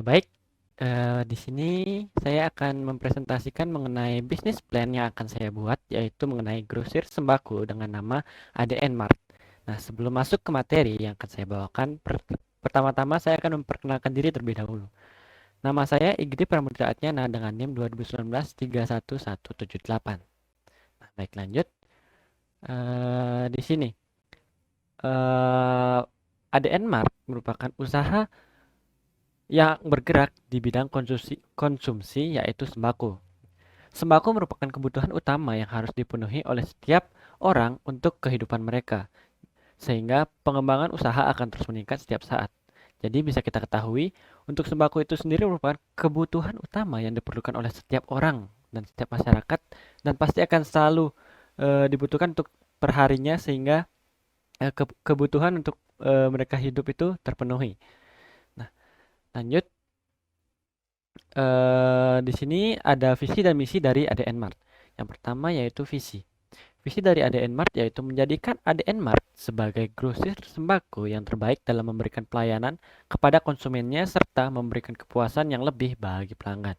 Baik, di sini saya akan mempresentasikan mengenai bisnis plan yang akan saya buat, yaitu mengenai grosir sembako dengan nama ADN Mart. Nah, sebelum masuk ke materi yang akan saya bawakan, pertama-tama saya akan memperkenalkan diri terlebih dahulu. Nama saya Igede Pramudia Atnyana dengan NIM 2019 31178. Nah, baik lanjut. Di sini, eh, ADN Mart merupakan usaha yang bergerak di bidang konsumsi yaitu sembako. Sembako merupakan kebutuhan utama yang harus dipenuhi oleh setiap orang untuk kehidupan mereka, sehingga pengembangan usaha akan terus meningkat setiap saat. Jadi bisa kita ketahui, untuk sembako itu sendiri merupakan kebutuhan utama yang diperlukan oleh setiap orang dan setiap masyarakat dan pasti akan selalu dibutuhkan untuk perharinya sehingga kebutuhan untuk mereka hidup itu terpenuhi. Nah, lanjut. Di sini ada visi dan misi dari ADN Mart. Yang pertama yaitu visi. Visi dari ADN Mart yaitu menjadikan ADN Mart sebagai grosir sembako yang terbaik dalam memberikan pelayanan kepada konsumennya serta memberikan kepuasan yang lebih bagi pelanggan.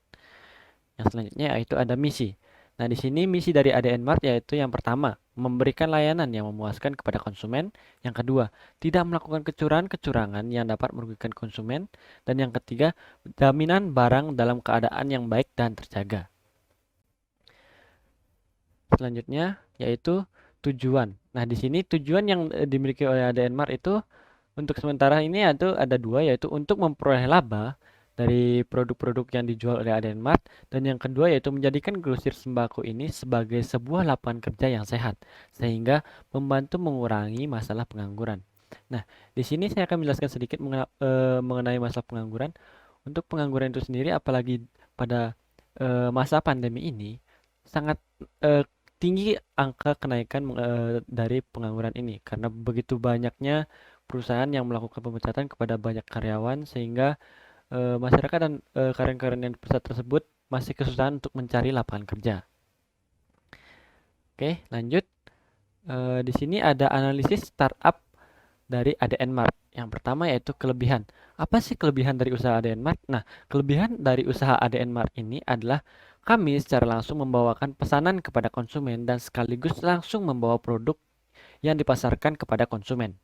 Yang selanjutnya yaitu ada misi. Nah, di sini misi dari ADN Mart yaitu yang pertama, memberikan layanan yang memuaskan kepada konsumen. Yang kedua, tidak melakukan kecurangan-kecurangan yang dapat merugikan konsumen. Dan yang ketiga, jaminan barang dalam keadaan yang baik dan terjaga. Selanjutnya yaitu tujuan. Nah, di sini tujuan yang dimiliki oleh ADN Mart itu untuk sementara ini ada dua, yaitu untuk memperoleh laba dari produk-produk yang dijual oleh ADN Mart, dan yang kedua yaitu menjadikan grosir sembako ini sebagai sebuah lapangan kerja yang sehat, sehingga membantu mengurangi masalah pengangguran. Nah, di sini saya akan menjelaskan sedikit mengenai masalah pengangguran. Untuk pengangguran itu sendiri, apalagi pada masa pandemi ini, sangat eh, tinggi angka kenaikan dari pengangguran ini karena begitu banyaknya perusahaan yang melakukan pemecatan kepada banyak karyawan sehingga masyarakat dan karyawan-karyawan yang di perusahaan tersebut masih kesusahan untuk mencari lapangan kerja. Oke, lanjut. Di sini ada analisis startup dari ADN Mart. Yang pertama yaitu kelebihan. Apa sih kelebihan dari usaha ADN Mart? Nah, kelebihan dari usaha ADN Mart ini adalah kami secara langsung membawakan pesanan kepada konsumen dan sekaligus langsung membawa produk yang dipasarkan kepada konsumen.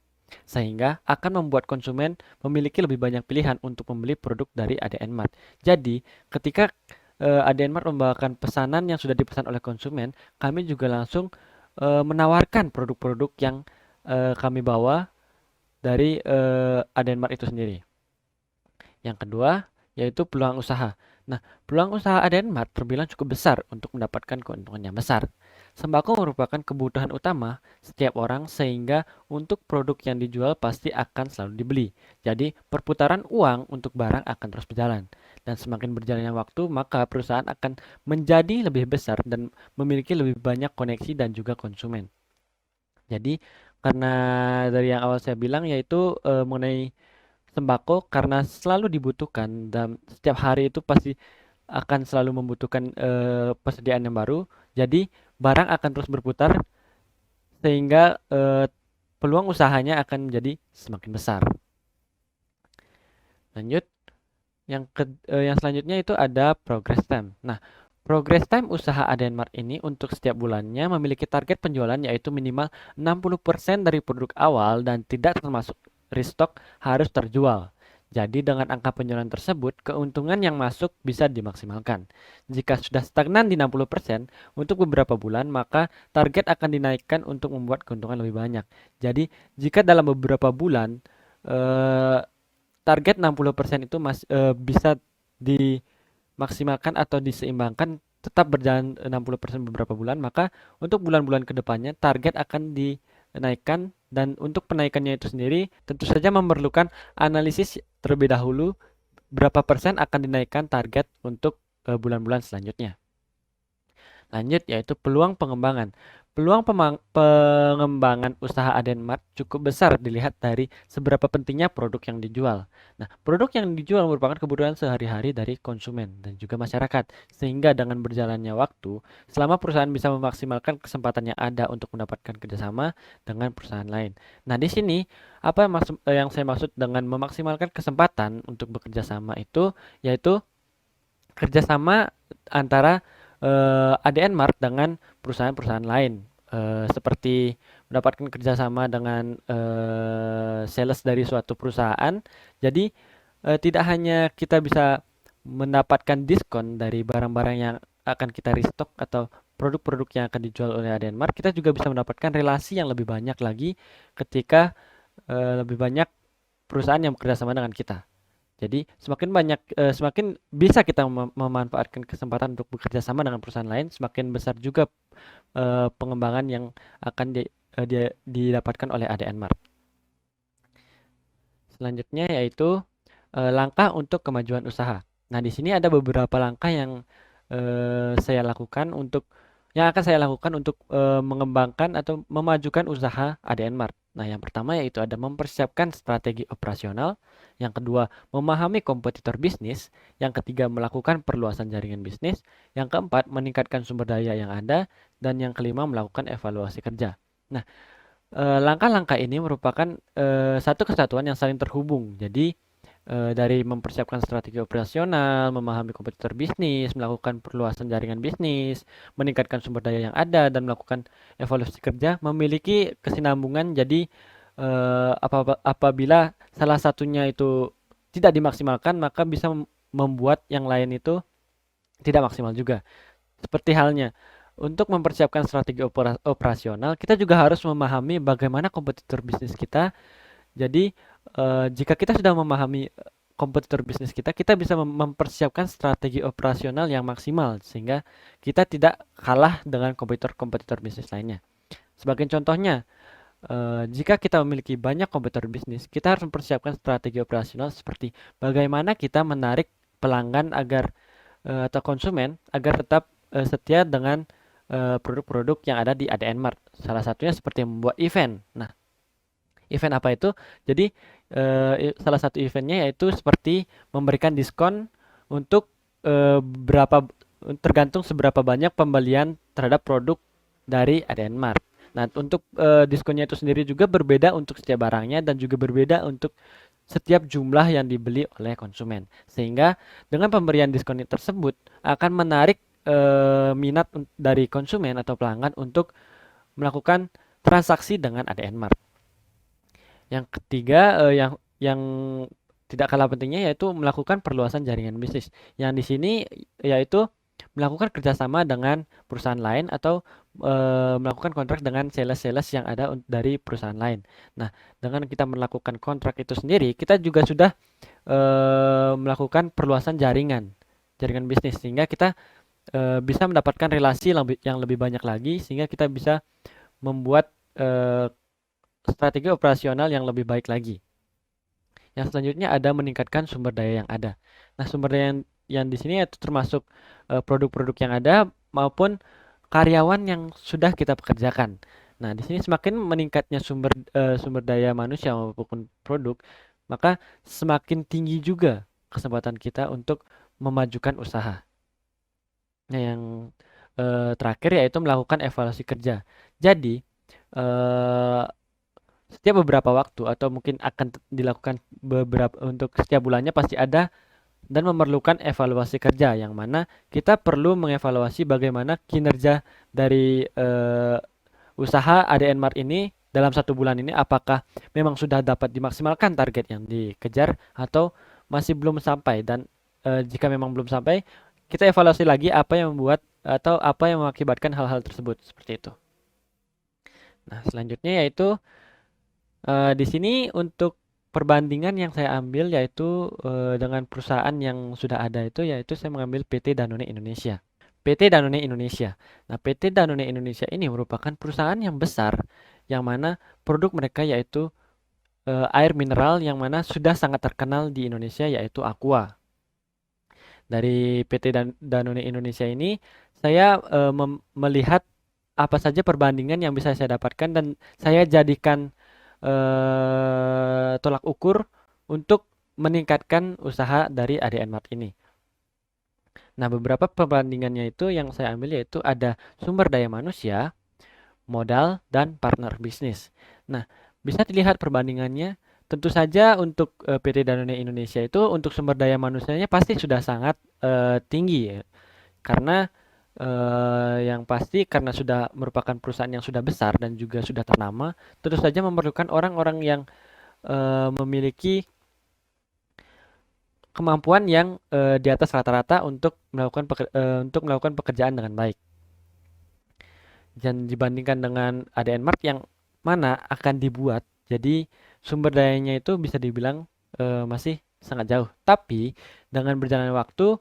Sehingga akan membuat konsumen memiliki lebih banyak pilihan untuk membeli produk dari ADN Mart. Jadi, ketika ADN Mart membawakan pesanan yang sudah dipesan oleh konsumen, kami juga langsung menawarkan produk-produk yang kami bawa dari ADN Mart itu sendiri. Yang kedua, yaitu peluang usaha. Nah, peluang usaha ADN Mart terbilang cukup besar untuk mendapatkan keuntungan yang besar. Sembako merupakan kebutuhan utama setiap orang sehingga untuk produk yang dijual pasti akan selalu dibeli. Jadi, perputaran uang untuk barang akan terus berjalan. Dan semakin berjalannya waktu, maka perusahaan akan menjadi lebih besar dan memiliki lebih banyak koneksi dan juga konsumen. Jadi, karena dari yang awal saya bilang yaitu mengenai sembako karena selalu dibutuhkan dan setiap hari itu pasti akan selalu membutuhkan persediaan yang baru. Jadi barang akan terus berputar sehingga peluang usahanya akan menjadi semakin besar. Lanjut, yang selanjutnya itu ada progress time. Nah, progress time usaha Adenmart ini untuk setiap bulannya memiliki target penjualan yaitu minimal 60% dari produk awal dan tidak termasuk restock harus terjual. Jadi dengan angka penjualan tersebut, keuntungan yang masuk bisa dimaksimalkan. Jika sudah stagnan di 60% untuk beberapa bulan, maka target akan dinaikkan untuk membuat keuntungan lebih banyak. Jadi, jika dalam beberapa bulan eh, target 60% itu bisa dimaksimalkan atau diseimbangkan tetap berjalan 60% beberapa bulan, maka untuk bulan-bulan kedepannya target akan dinaikkan dan untuk penaikannya itu sendiri tentu saja memerlukan analisis terlebih dahulu berapa persen akan dinaikkan target untuk bulan-bulan selanjutnya. Lanjut yaitu peluang pengembangan. Peluang pengembangan usaha Adenmart cukup besar dilihat dari seberapa pentingnya produk yang dijual. Nah, produk yang dijual merupakan kebutuhan sehari-hari dari konsumen dan juga masyarakat, sehingga dengan berjalannya waktu, selama perusahaan bisa memaksimalkan kesempatan yang ada untuk mendapatkan kerjasama dengan perusahaan lain. Nah, di sini apa yang saya maksud dengan memaksimalkan kesempatan untuk bekerja sama itu, yaitu kerjasama antara ADN Mart dengan perusahaan-perusahaan lain, seperti mendapatkan kerjasama dengan sales dari suatu perusahaan. Jadi tidak hanya kita bisa mendapatkan diskon dari barang-barang yang akan kita restock atau produk-produk yang akan dijual oleh ADN Mart, kita juga bisa mendapatkan relasi yang lebih banyak lagi ketika lebih banyak perusahaan yang bekerja sama dengan kita. Jadi semakin bisa kita memanfaatkan kesempatan untuk bekerja sama dengan perusahaan lain, semakin besar juga pengembangan yang akan didapatkan oleh ADN Mart. Selanjutnya yaitu langkah untuk kemajuan usaha. Nah, di sini ada beberapa langkah yang yang akan saya lakukan untuk mengembangkan atau memajukan usaha ADN Mart. Nah, yang pertama yaitu ada mempersiapkan strategi operasional, yang kedua memahami kompetitor bisnis, yang ketiga melakukan perluasan jaringan bisnis, yang keempat meningkatkan sumber daya yang ada, dan yang kelima melakukan evaluasi kerja. Nah, langkah-langkah ini merupakan satu kesatuan yang saling terhubung. Jadi dari mempersiapkan strategi operasional, memahami kompetitor bisnis, melakukan perluasan jaringan bisnis, meningkatkan sumber daya yang ada, dan melakukan evaluasi kerja, memiliki kesinambungan. Jadi apabila salah satunya itu tidak dimaksimalkan, maka bisa membuat yang lain itu tidak maksimal juga. Seperti halnya untuk mempersiapkan strategi operasional, kita juga harus memahami bagaimana kompetitor bisnis kita. Jadi, jika kita sudah memahami kompetitor bisnis kita, kita bisa mempersiapkan strategi operasional yang maksimal sehingga kita tidak kalah dengan kompetitor-kompetitor bisnis lainnya. Sebagai contohnya, jika kita memiliki banyak kompetitor bisnis, kita harus mempersiapkan strategi operasional seperti bagaimana kita menarik pelanggan atau konsumen agar tetap setia dengan produk-produk yang ada di ADN Mart. Salah satunya seperti membuat event. Nah, event apa itu? Jadi salah satu eventnya yaitu seperti memberikan diskon untuk berapa tergantung seberapa banyak pembelian terhadap produk dari ADN Mart. Nah, untuk diskonnya itu sendiri juga berbeda untuk setiap barangnya dan juga berbeda untuk setiap jumlah yang dibeli oleh konsumen. Sehingga dengan pemberian diskon tersebut akan menarik minat dari konsumen atau pelanggan untuk melakukan transaksi dengan ADN Mart. Yang ketiga, yang tidak kalah pentingnya yaitu melakukan perluasan jaringan bisnis. Yang di sini yaitu melakukan kerjasama dengan perusahaan lain atau melakukan kontrak dengan sales-sales yang ada dari perusahaan lain. Nah, dengan kita melakukan kontrak itu sendiri, kita juga sudah melakukan perluasan jaringan bisnis sehingga kita bisa mendapatkan relasi yang lebih banyak lagi sehingga kita bisa membuat strategi operasional yang lebih baik lagi. Yang selanjutnya ada meningkatkan sumber daya yang ada. Nah, sumber daya yang di sini itu termasuk produk-produk yang ada maupun karyawan yang sudah kita pekerjakan. Nah, di sini semakin meningkatnya sumber daya manusia maupun produk, maka semakin tinggi juga kesempatan kita untuk memajukan usaha. Nah, yang terakhir yaitu melakukan evaluasi kerja. Jadi, setiap beberapa waktu atau mungkin akan dilakukan untuk setiap bulannya pasti ada dan memerlukan evaluasi kerja yang mana kita perlu mengevaluasi bagaimana kinerja dari usaha ADN Mart ini dalam satu bulan ini, apakah memang sudah dapat dimaksimalkan target yang dikejar atau masih belum sampai, dan jika memang belum sampai, kita evaluasi lagi apa yang membuat atau apa yang mengakibatkan hal-hal tersebut seperti itu. Nah, selanjutnya yaitu di sini untuk perbandingan yang saya ambil yaitu dengan perusahaan yang sudah ada itu yaitu saya mengambil PT Danone Indonesia. PT Danone Indonesia. Nah, PT Danone Indonesia ini merupakan perusahaan yang besar yang mana produk mereka yaitu air mineral yang mana sudah sangat terkenal di Indonesia yaitu Aqua. Dari PT Danone Indonesia ini saya melihat apa saja perbandingan yang bisa saya dapatkan dan saya jadikan tolak ukur untuk meningkatkan usaha dari ADN Mart ini. Nah, beberapa perbandingannya itu yang saya ambil yaitu ada sumber daya manusia, modal, dan partner bisnis. Nah, bisa dilihat perbandingannya. Tentu saja untuk PT Danone Indonesia itu untuk sumber daya manusianya pasti sudah sangat tinggi ya. Karena yang pasti karena sudah merupakan perusahaan yang sudah besar dan juga sudah ternama, tentu saja memerlukan orang-orang yang memiliki kemampuan yang di atas rata-rata untuk melakukan pekerjaan dengan baik. Dan dibandingkan dengan ADN Mart yang mana akan dibuat, jadi sumber dayanya itu bisa dibilang masih sangat jauh. Tapi dengan berjalannya waktu,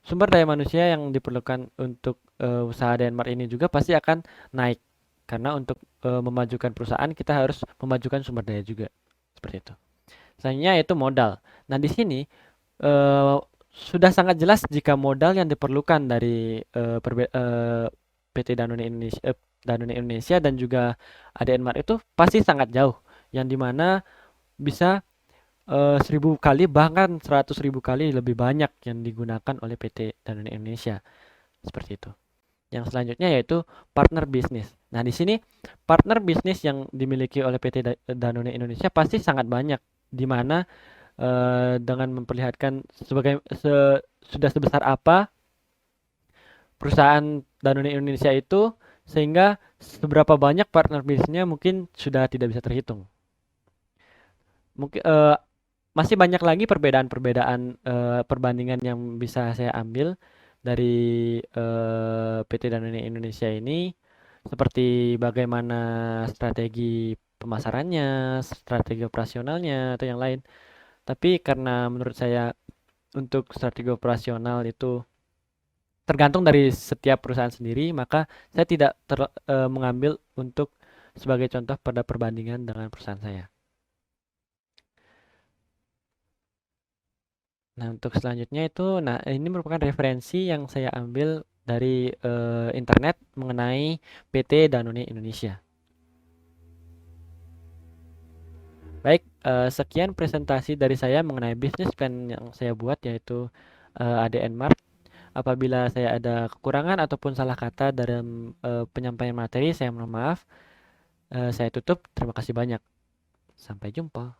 sumber daya manusia yang diperlukan untuk usaha ADN Mart ini juga pasti akan naik. Karena untuk memajukan perusahaan kita harus memajukan sumber daya juga. Seperti itu. Selanjutnya yaitu modal. Nah, di sini sudah sangat jelas jika modal yang diperlukan dari PT Danone Indonesia dan juga ADN Mart itu pasti sangat jauh, yang dimana bisa 1.000 kali bahkan 100.000 kali lebih banyak yang digunakan oleh PT Danone Indonesia seperti itu. Yang selanjutnya yaitu partner bisnis. Nah, di sini partner bisnis yang dimiliki oleh PT Danone Indonesia pasti sangat banyak, di mana dengan memperlihatkan sudah sebesar apa perusahaan Danone Indonesia itu, sehingga seberapa banyak partner bisnisnya mungkin sudah tidak bisa terhitung. Mungkin masih banyak lagi perbedaan-perbedaan perbandingan yang bisa saya ambil dari PT Danone Indonesia ini, seperti bagaimana strategi pemasarannya, strategi operasionalnya, atau yang lain. Tapi karena menurut saya untuk strategi operasional itu tergantung dari setiap perusahaan sendiri, maka saya tidak mengambil untuk sebagai contoh pada perbandingan dengan perusahaan saya. Nah, untuk selanjutnya itu, nah ini merupakan referensi yang saya ambil dari internet mengenai PT Danone Indonesia. Baik, sekian presentasi dari saya mengenai bisnis plan yang saya buat yaitu ADN Mart. Apabila saya ada kekurangan ataupun salah kata dalam penyampaian materi, saya mohon maaf. Saya tutup. Terima kasih banyak. Sampai jumpa.